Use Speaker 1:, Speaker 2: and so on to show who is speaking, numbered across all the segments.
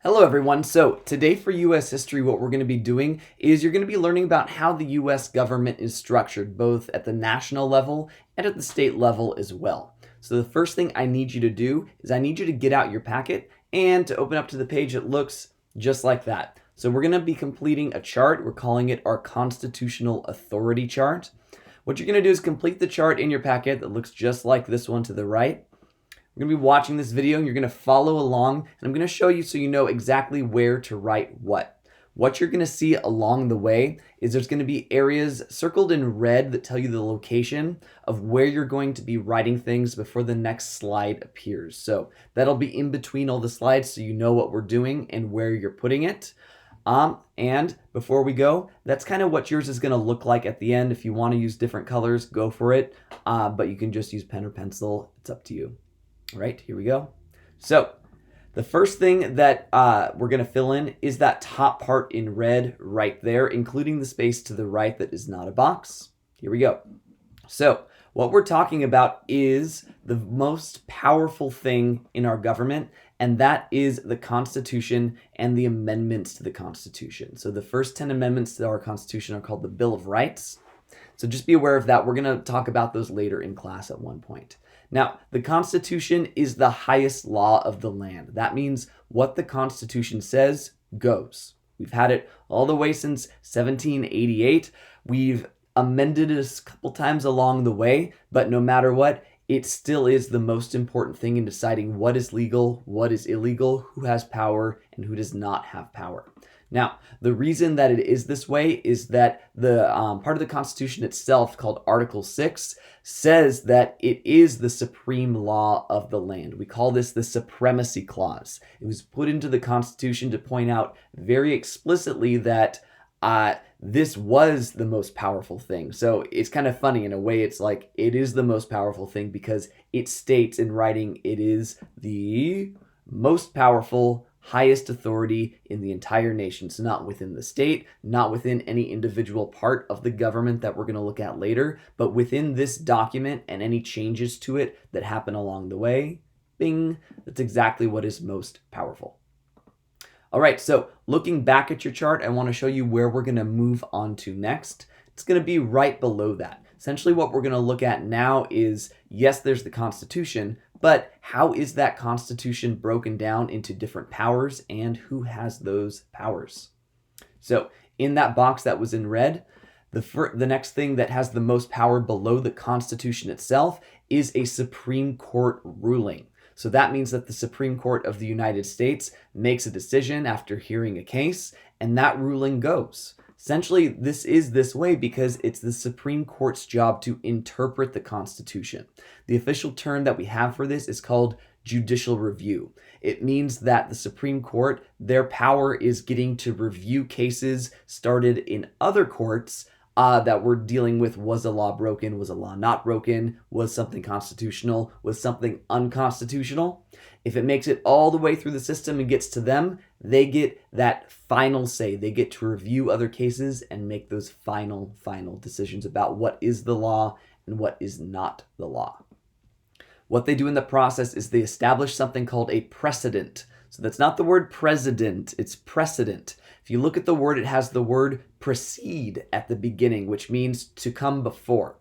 Speaker 1: Hello everyone. So today for US history, what we're going to be doing is you're going to be learning about how the US government is structured, both at the national level and at the state level as well. So the first thing I need you to do is I need you to get out your packet and to open up to the page that looks just like that. So we're going to be completing a chart. We're calling it our constitutional authority chart. What you're going to do is complete the chart in your packet that looks just like this one to the right. We're going to be watching this video and you're going to follow along, and I'm going to show you so you know exactly where to write what. What you're going to see along the way is there's going to be areas circled in red that tell you the location of where you're going to be writing things before the next slide appears. So that'll be in between all the slides so you know what we're doing and where you're putting it. And before we go, that's kind of what yours is going to look like at the end. If you want to use different colors, go for it. But you can just use pen or pencil. It's up to you. All right, here we go. So the first thing that we're going to fill in is that top part in red right there, including the space to the right that is not a box. Here we go. So what we're talking about is the most powerful thing in our government, and that is the Constitution and the amendments to the Constitution. So the first 10 amendments to our Constitution are called the Bill of Rights. So just be aware of that. We're going to talk about those later in class at one point. Now, the Constitution is the highest law of the land. That means what the Constitution says goes. We've had it all the way since 1788. We've amended it a couple times along the way, but no matter what, it still is the most important thing in deciding what is legal, what is illegal, who has power, and who does not have power. Now, the reason that it is this way is that the part of the Constitution itself, called Article 6, says that it is the supreme law of the land. We call this the Supremacy Clause. It was put into the Constitution to point out very explicitly that this was the most powerful thing. So it's kind of funny in a way. It's like it is the most powerful thing because it states in writing it is the most powerful, highest authority in the entire nation. So not within the state, not within any individual part of the government that we're going to look at later, but within this document and any changes to it that happen along the way. Bing, that's exactly what is most powerful. All right, so looking back at your chart, I want to show you where we're going to move on to next. It's going to be right below that. Essentially what we're going to look at now is, yes, there's the Constitution, but how is that Constitution broken down into different powers and who has those powers? So in that box that was in red, the next thing that has the most power below the Constitution itself is a Supreme Court ruling. So that means that the Supreme Court of the United States makes a decision after hearing a case, and that ruling goes. Essentially, this is this way because it's the Supreme Court's job to interpret the Constitution. The official term that we have for this is called judicial review. It means that the Supreme Court, their power is getting to review cases started in other courts that we're dealing with. Was a law broken? Was a law not broken? Was something constitutional? Was something unconstitutional? If it makes it all the way through the system and gets to them, they get that final say. They get to review other cases and make those final decisions about what is the law and what is not the law. What they do in the process is they establish something called a precedent. So that's not the word president, it's precedent. If you look at the word, it has the word precede at the beginning, which means to come before.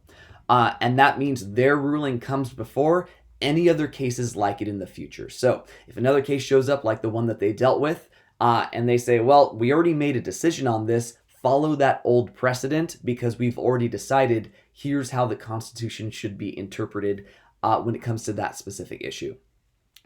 Speaker 1: And that means their ruling comes before any other cases like it in the future. So if another case shows up like the one that they dealt with, and they say, well, we already made a decision on this, follow that old precedent because we've already decided here's how the Constitution should be interpreted when it comes to that specific issue.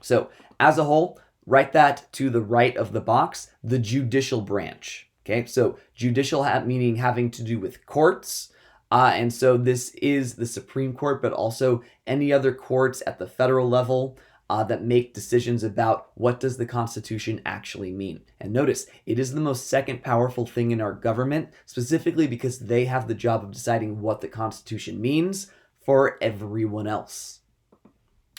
Speaker 1: So as a whole, write that to the right of the box, the judicial branch. Okay, so judicial meaning having to do with courts. And so this is the Supreme Court, but also any other courts at the federal level that make decisions about what does the Constitution actually mean. And notice, it is the most second powerful thing in our government, specifically because they have the job of deciding what the Constitution means for everyone else.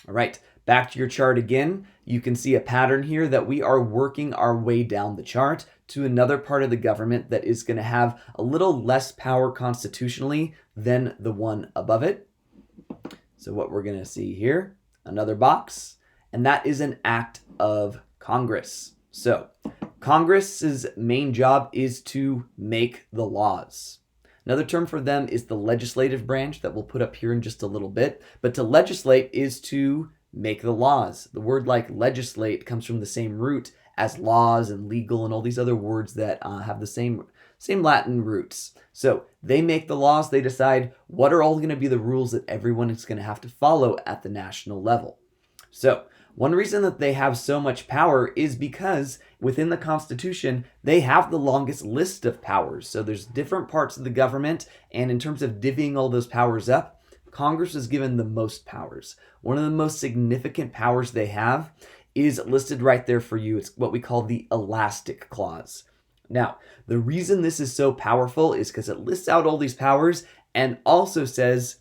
Speaker 1: All right, back to your chart again. You can see a pattern here that we are working our way down the chart to another part of the government that is going to have a little less power constitutionally than the one above it. So what we're going to see here, another box, and that is an act of Congress. So, Congress's main job is to make the laws. Another term for them is the legislative branch that we'll put up here in just a little bit. But to legislate is to make the laws. The word like legislate comes from the same root as laws and legal and all these other words that have the same Latin roots. So they make the laws, they decide what are all going to be the rules that everyone is going to have to follow at the national level. So one reason that they have so much power is because within the Constitution, they have the longest list of powers. So there's different parts of the government, and in terms of divvying all those powers up, Congress is given the most powers. One of the most significant powers they have is listed right there for you. It's what we call the elastic clause. Now, the reason this is so powerful is because it lists out all these powers and also says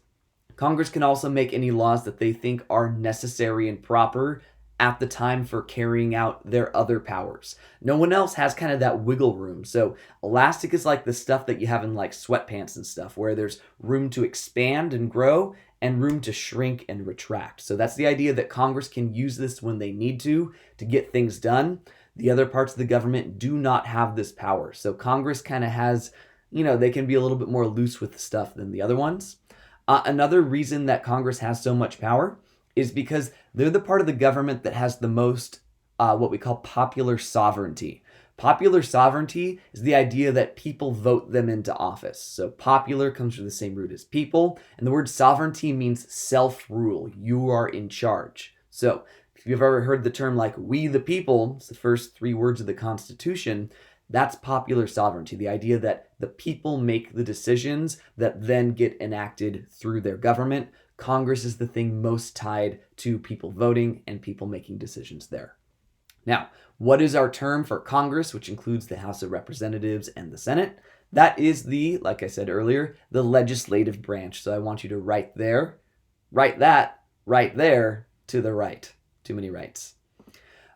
Speaker 1: Congress can also make any laws that they think are necessary and proper at the time for carrying out their other powers. No one else has kind of that wiggle room. So elastic is like the stuff that you have in like sweatpants and stuff, where there's room to expand and grow and room to shrink and retract. So that's the idea that Congress can use this when they need to get things done. The other parts of the government do not have this power. So Congress kind of has, they can be a little bit more loose with stuff than the other ones. Another reason that Congress has so much power is because they're the part of the government that has the most what we call popular sovereignty. Popular sovereignty is the idea that people vote them into office. So popular comes from the same root as people, and the word sovereignty means self-rule. You are in charge. So if you've ever heard the term like we the people, it's the first 3 words of the Constitution, that's popular sovereignty, the idea that the people make the decisions that then get enacted through their government. Congress is the thing most tied to people voting and people making decisions there. Now, what is our term for Congress, which includes the House of Representatives and the Senate? That is like I said earlier, the legislative branch. So I want you to write that right there to the right. Too many rights.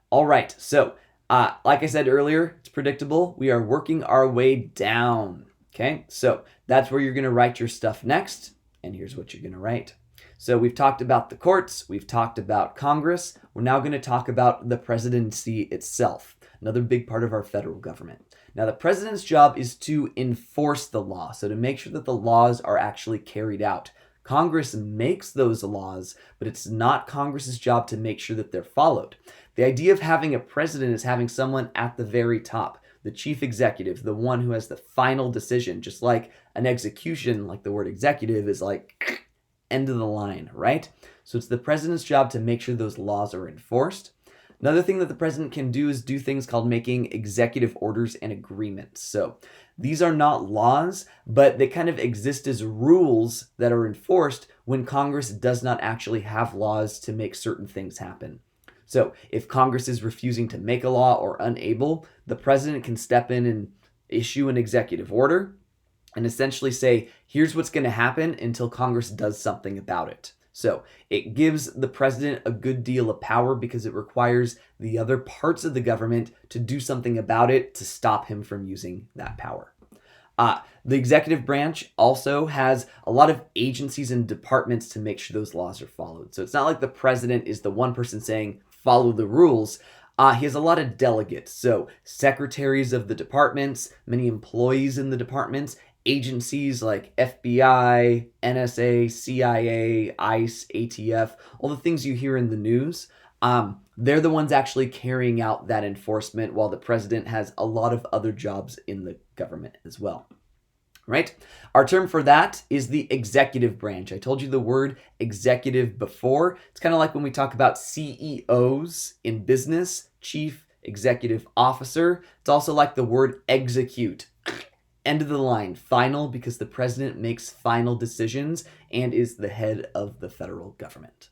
Speaker 1: All right, so like I said earlier, it's predictable. We are working our way down. Okay, so that's where you're going to write your stuff next. And here's what you're going to write. So we've talked about the courts. We've talked about Congress. We're now going to talk about the presidency itself, another big part of our federal government. Now, the president's job is to enforce the law, so to make sure that the laws are actually carried out. Congress makes those laws, but it's not Congress's job to make sure that they're followed. The idea of having a president is having someone at the very top, the chief executive, the one who has the final decision, just like an execution, like the word executive is like end of the line, right? So it's the president's job to make sure those laws are enforced. Another thing that the president can do is do things called making executive orders and agreements. So these are not laws, but they kind of exist as rules that are enforced when Congress does not actually have laws to make certain things happen. So if Congress is refusing to make a law or unable, the president can step in and issue an executive order and essentially say, here's what's going to happen until Congress does something about it. So it gives the president a good deal of power because it requires the other parts of the government to do something about it to stop him from using that power. The executive branch also has a lot of agencies and departments to make sure those laws are followed. So it's not like the president is the one person saying, follow the rules. He has a lot of delegates. So secretaries of the departments, many employees in the departments, agencies like FBI, NSA, CIA, ICE, ATF, all the things you hear in the news, they're the ones actually carrying out that enforcement, while the president has a lot of other jobs in the government as well. Right? Our term for that is the executive branch. I told you the word executive before. It's kind of like when we talk about CEOs in business, chief executive officer. It's also like the word execute. End of the line, final, because the president makes final decisions and is the head of the federal government.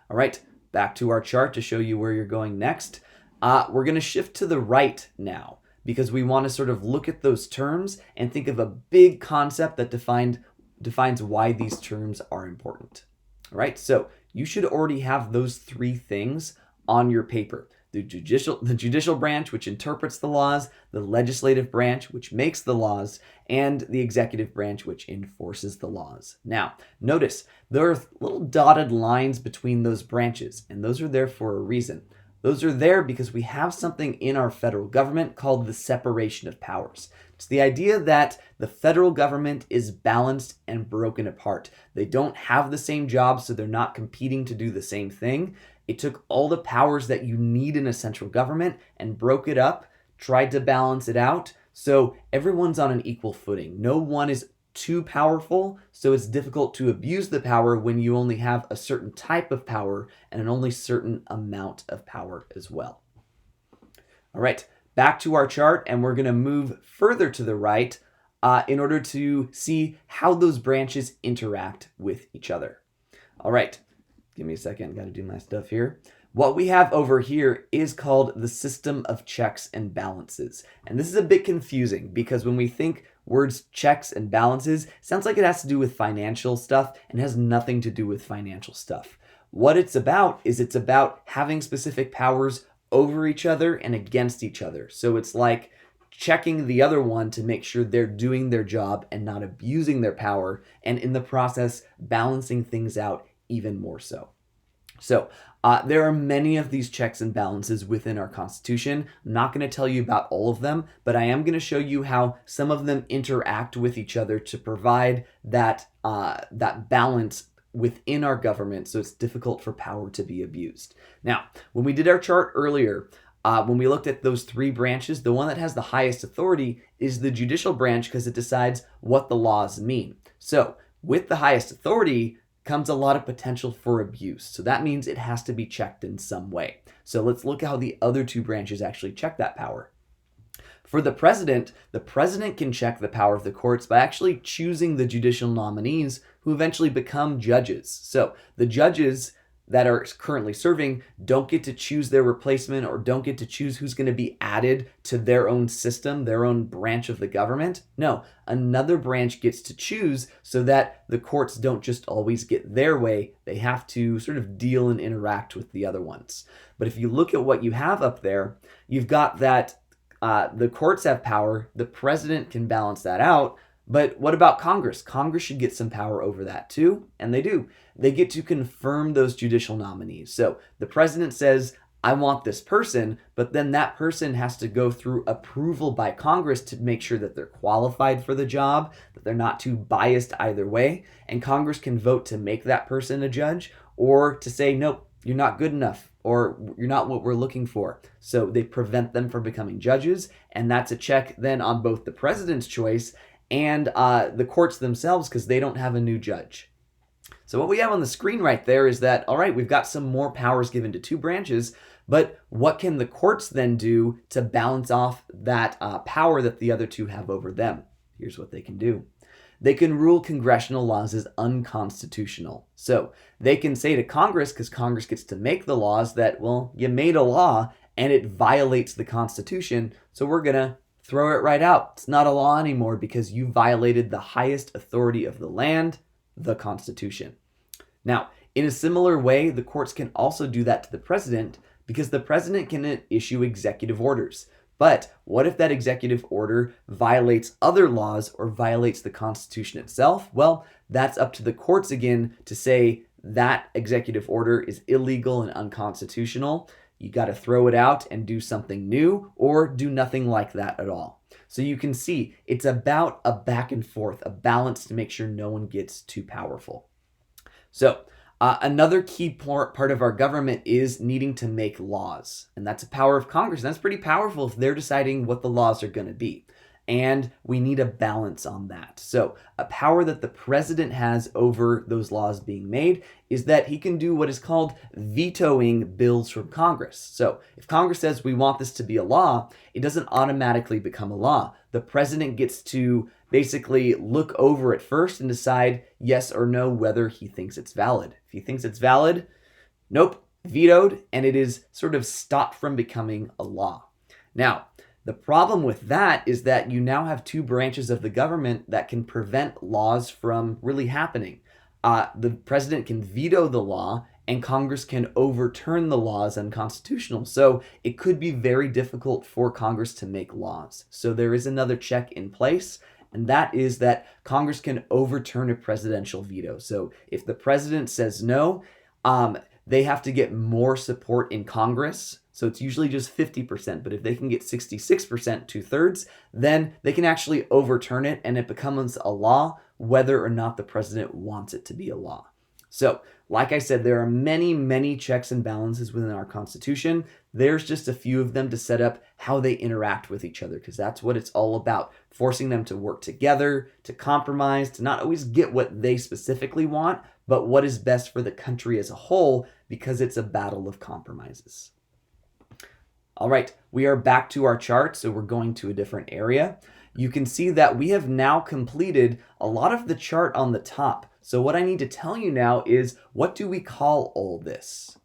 Speaker 1: All right, back to our chart to show you where you're going next. We're going to shift to the right now because we want to sort of look at those terms and think of a big concept that defines why these terms are important. All right, so you should already have those 3 things on your paper. The judicial branch, which interprets the laws, the legislative branch, which makes the laws, and the executive branch, which enforces the laws. Now, notice there are little dotted lines between those branches, and those are there for a reason. Those are there because we have something in our federal government called the separation of powers. It's the idea that the federal government is balanced and broken apart. They don't have the same job, so they're not competing to do the same thing. It took all the powers that you need in a central government and broke it up, tried to balance it out, so everyone's on an equal footing. No one is too powerful, so it's difficult to abuse the power when you only have a certain type of power and an only certain amount of power as well. All right, back to our chart, and we're going to move further to the right in order to see how those branches interact with each other. All right, give me a second, got to do my stuff here. What we have over here is called the system of checks and balances. And this is a bit confusing because when we think words checks and balances, it sounds like it has to do with financial stuff and has nothing to do with financial stuff. What it's about is it's about having specific powers over each other and against each other. So it's like checking the other one to make sure they're doing their job and not abusing their power, and in the process, balancing things out even more so. So there are many of these checks and balances within our Constitution. I'm not going to tell you about all of them, but I am going to show you how some of them interact with each other to provide that balance within our government, so it's difficult for power to be abused. Now, when we did our chart earlier, when we looked at those three branches, the one that has the highest authority is the judicial branch because it decides what the laws mean. So with the highest authority comes a lot of potential for abuse. So that means it has to be checked in some way. So let's look at how the other two branches actually check that power. For the president can check the power of the courts by actually choosing the judicial nominees who eventually become judges. So the judges that are currently serving don't get to choose their replacement or don't get to choose who's going to be added to their own system, their own branch of the government. No, another branch gets to choose so that the courts don't just always get their way. They have to sort of deal and interact with the other ones. But if you look at what you have up there, you've got that the courts have power, the president can balance that out. But what about Congress? Congress should get some power over that too, and they do. They get to confirm those judicial nominees. So the president says, I want this person, but then that person has to go through approval by Congress to make sure that they're qualified for the job, that they're not too biased either way, and Congress can vote to make that person a judge or to say, nope, you're not good enough, or you're not what we're looking for. So they prevent them from becoming judges, and that's a check then on both the president's choice and the courts themselves because they don't have a new judge. So what we have on the screen right there is that, all right, we've got some more powers given to two branches, but what can the courts then do to balance off that power that the other two have over them? Here's what they can do. They can rule congressional laws as unconstitutional. So they can say to Congress, because Congress gets to make the laws, that, well, you made a law and it violates the Constitution, so we're going to throw it right out. It's not a law anymore because you violated the highest authority of the land, the Constitution. Now, in a similar way, the courts can also do that to the president because the president can issue executive orders. But what if that executive order violates other laws or violates the Constitution itself? Well, that's up to the courts again to say that executive order is illegal and unconstitutional. You got to throw it out and do something new or do nothing like that at all. So you can see it's about a back and forth, a balance to make sure no one gets too powerful. So another key part of our government is needing to make laws. And that's a power of Congress. And that's pretty powerful if they're deciding what the laws are going to be. And we need a balance on that. So a power that the president has over those laws being made is that he can do what is called vetoing bills from Congress. So if Congress says we want this to be a law, it doesn't automatically become a law. The president gets to basically look over it first and decide yes or no whether he thinks it's valid. If he thinks it's valid, nope, vetoed, and it is sort of stopped from becoming a law. Now, the problem with that is that you now have two branches of the government that can prevent laws from really happening. The president can veto the law and Congress can overturn the law as unconstitutional. So it could be very difficult for Congress to make laws. So there is another check in place, and that is that Congress can overturn a presidential veto. So if the president says no, they have to get more support in Congress. So it's usually just 50%. But if they can get 66%, 2/3, then they can actually overturn it and it becomes a law whether or not the president wants it to be a law. So, like I said, there are many, many checks and balances within our Constitution. There's just a few of them to set up how they interact with each other, because that's what it's all about, forcing them to work together, to compromise, to not always get what they specifically want, but what is best for the country as a whole, because it's a battle of compromises. All right, we are back to our chart, so we're going to a different area. You can see that we have now completed a lot of the chart on the top. So what I need to tell you now is, what do we call all this?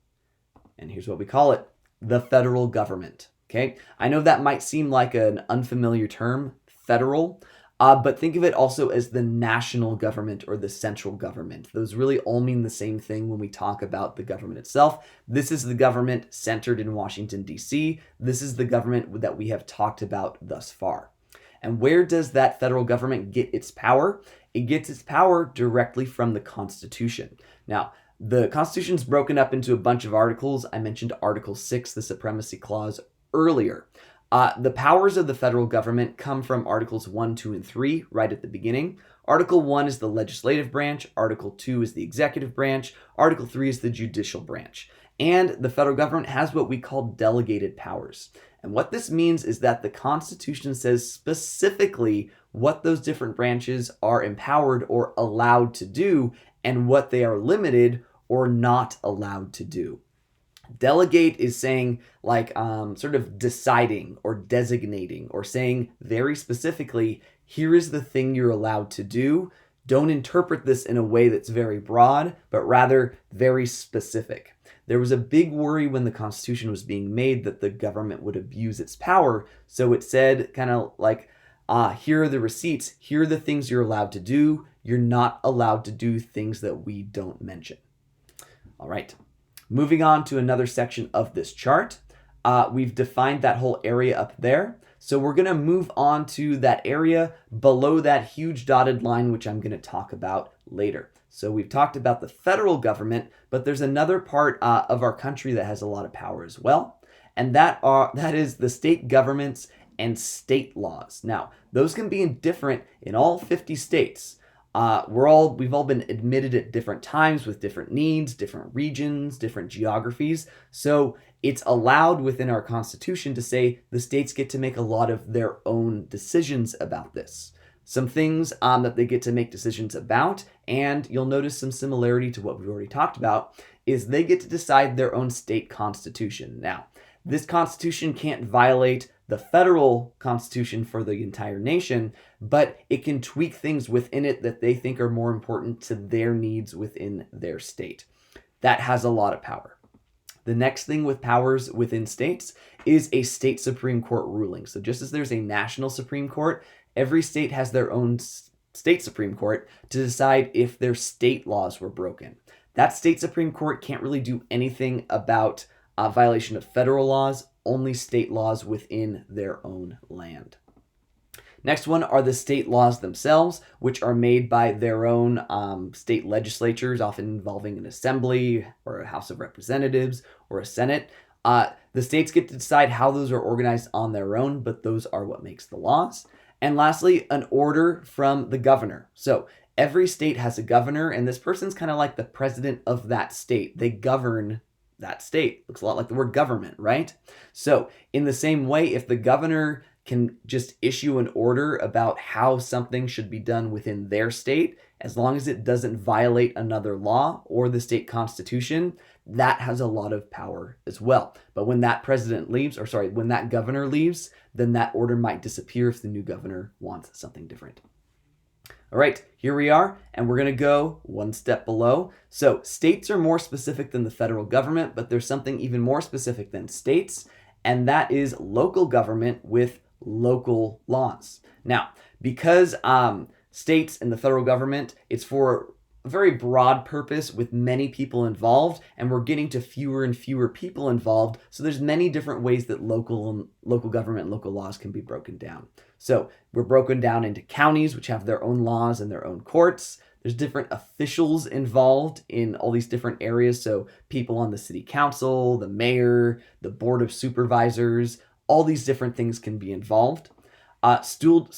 Speaker 1: And here's what we call it: the federal government. Okay, I know that might seem like an unfamiliar term, federal, but think of it also as the national government or the central government. Those really all mean the same thing when we talk about the government itself. This is the government centered in Washington, D.C. This is the government that we have talked about thus far. And where does that federal government get its power? It gets its power directly from the Constitution. Now, the Constitution is broken up into a bunch of articles. I mentioned Article 6, the Supremacy Clause, earlier. The powers of the federal government come from Articles 1, 2, and 3 right at the beginning. Article 1 is the legislative branch. Article 2 is the executive branch. Article 3 is the judicial branch. And the federal government has what we call delegated powers. And what this means is that the Constitution says specifically what those different branches are empowered or allowed to do and what they are limited or not allowed to do. Delegate is saying like sort of deciding or designating or saying very specifically, here is the thing you're allowed to do. Don't interpret this in a way that's very broad, but rather very specific. There was a big worry when the Constitution was being made that the government would abuse its power. So it said kind of like, here are the receipts. Here are the things you're allowed to do. You're not allowed to do things that we don't mention. All right. Moving on to another section of this chart. We've defined that whole area up there. So we're going to move on to that area below that huge dotted line, which I'm going to talk about later. So we've talked about the federal government, but there's another part of our country that has a lot of power as well. And that is the state governments and state laws. Now, those can be different in all 50 states. We've all been admitted at different times with different needs, different regions, different geographies. So it's allowed within our Constitution to say the states get to make a lot of their own decisions about this. Some things that they get to make decisions about, and you'll notice some similarity to what we've already talked about, is they get to decide their own state constitution. Now, this constitution can't violate the federal constitution for the entire nation, but it can tweak things within it that they think are more important to their needs within their state. That has a lot of power. The next thing with powers within states is a state Supreme Court ruling. So just as there's a national Supreme Court, every state has their own state Supreme Court to decide if their state laws were broken. That state Supreme Court can't really do anything about violation of federal laws, only state laws within their own land. Next one are the state laws themselves, which are made by their own state legislatures, often involving an assembly or a House of Representatives or a Senate. The states get to decide how those are organized on their own, but those are what makes the laws. And lastly, an order from the governor. So every state has a governor, and this person's kind of like the president of that state. They govern that state. Looks a lot like the word government, right? So in the same way, if the governor can just issue an order about how something should be done within their state, as long as it doesn't violate another law or the state constitution, that has a lot of power as well. But when that when that governor leaves, then that order might disappear if the new governor wants something different. All right, here we are, and we're going to go one step below. So states are more specific than the federal government, but there's something even more specific than states, and that is local government with local laws. Now, because states and the federal government, it's for a very broad purpose with many people involved, and we're getting to fewer and fewer people involved. So there's many different ways that local government and local laws can be broken down. So we're broken down into counties, which have their own laws and their own courts. There's different officials involved in all these different areas. So people on the city council, the mayor, the board of supervisors, all these different things can be involved. School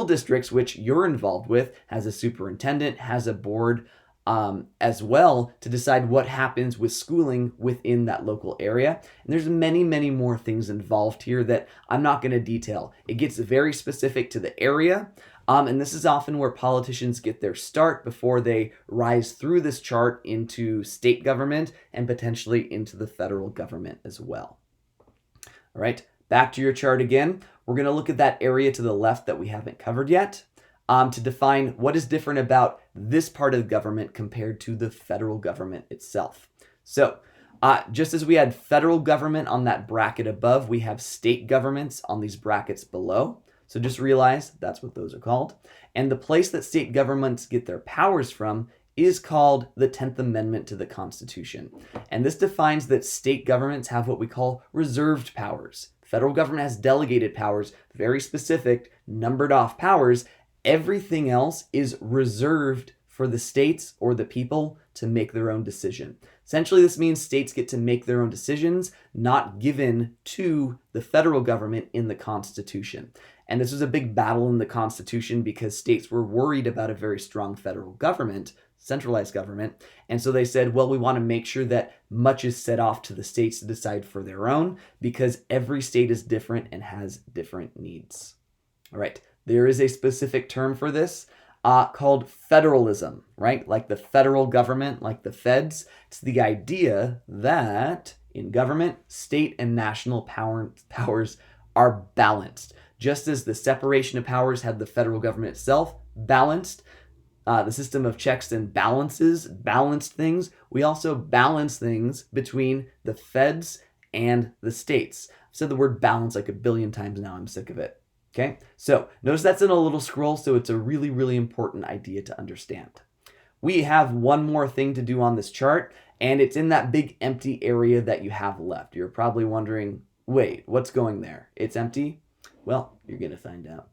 Speaker 1: districts, which you're involved with, has a superintendent, has a board as well to decide what happens with schooling within that local area. And there's many, many more things involved here that I'm not going to detail. It gets very specific to the area. And this is often where politicians get their start before they rise through this chart into state government and potentially into the federal government as well. All right, back to your chart again. We're going to look at that area to the left that we haven't covered yet to define what is different about this part of the government compared to the federal government itself. So just as we had federal government on that bracket above, we have state governments on these brackets below. So just realize that's what those are called. And the place that state governments get their powers from is called the 10th Amendment to the Constitution. And this defines that state governments have what we call reserved powers. Federal government has delegated powers, very specific, numbered off powers. Everything else is reserved for the states or the people to make their own decision. Essentially, this means states get to make their own decisions, not given to the federal government in the Constitution. And this was a big battle in the Constitution because states were worried about a very strong federal government, centralized government. And so they said, well, we want to make sure that much is set off to the states to decide for their own because every state is different and has different needs. All right, there is a specific term for this called federalism, right? Like the federal government, like the feds. It's the idea that in government, state and national powers are balanced. Just as the separation of powers had the federal government itself balanced, the system of checks and balances balanced things, we also balance things between the feds and the states. I've said the word balance like a billion times now. I'm sick of it. Okay, so notice that's in a little scroll, so it's a really, really important idea to understand. We have one more thing to do on this chart, and it's in that big empty area that you have left. You're probably wondering, wait, what's going there? It's empty? Well, you're going to find out.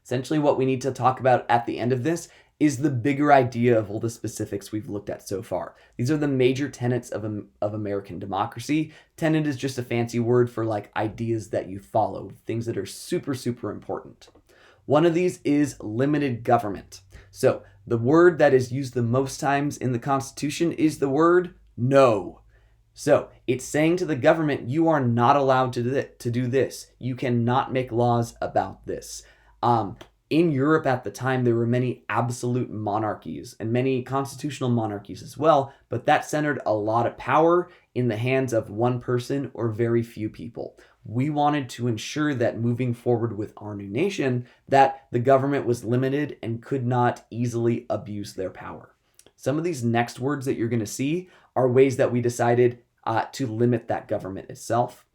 Speaker 1: Essentially, what we need to talk about at the end of this is the bigger idea of all the specifics we've looked at so far. These are the major tenets of American democracy. Tenet is just a fancy word for like ideas that you follow, things that are super, super important. One of these is limited government. So the word that is used the most times in the Constitution is the word no. So it's saying to the government, you are not allowed to do this. You cannot make laws about this. In Europe at the time, there were many absolute monarchies and many constitutional monarchies as well, but that centered a lot of power in the hands of one person or very few people. We wanted to ensure that moving forward with our new nation, that the government was limited and could not easily abuse their power. Some of these next words that you're going to see are ways that we decided to limit that government itself.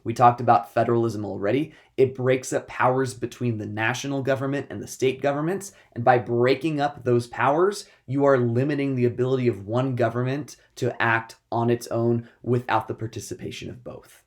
Speaker 1: We talked about federalism already. It breaks up powers between the national government and the state governments. And by breaking up those powers, you are limiting the ability of one government to act on its own without the participation of both.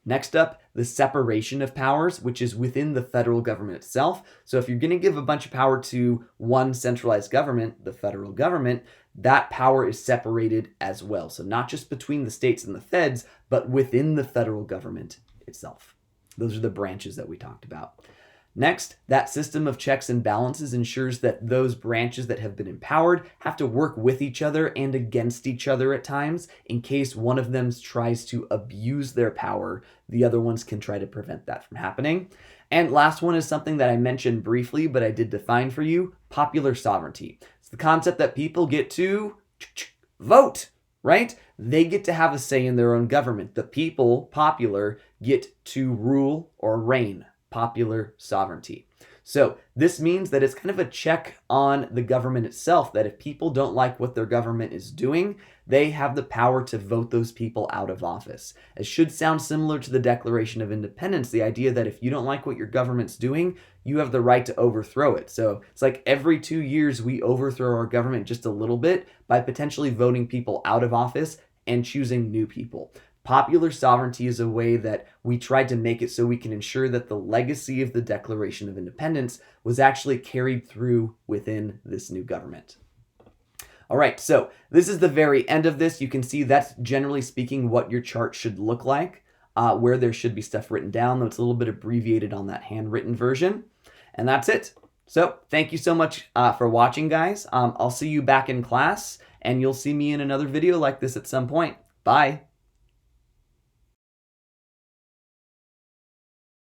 Speaker 1: Next up, the separation of powers, which is within the federal government itself. So if you're going to give a bunch of power to one centralized government, the federal government, that power is separated as well. So not just between the states and the feds, but within the federal government itself. Those are the branches that we talked about. Next, that system of checks and balances ensures that those branches that have been empowered have to work with each other and against each other at times. In case one of them tries to abuse their power, the other ones can try to prevent that from happening. And last one is something that I mentioned briefly, but I did define for you, popular sovereignty. It's the concept that people get to vote, right? They get to have a say in their own government. The people, popular, get to rule or reign. Popular sovereignty. So this means that it's kind of a check on the government itself, that if people don't like what their government is doing, they have the power to vote those people out of office. It should sound similar to the Declaration of Independence, the idea that if you don't like what your government's doing, you have the right to overthrow it. So it's like every 2 years we overthrow our government just a little bit by potentially voting people out of office and choosing new people. Popular sovereignty is a way that we tried to make it so we can ensure that the legacy of the Declaration of Independence was actually carried through within this new government. All right, so this is the very end of this. You can see that's generally speaking what your chart should look like, where there should be stuff written down, though it's a little bit abbreviated on that handwritten version. And that's it. So thank you so much for watching, guys. I'll see you back in class, and you'll see me in another video like this at some point. Bye.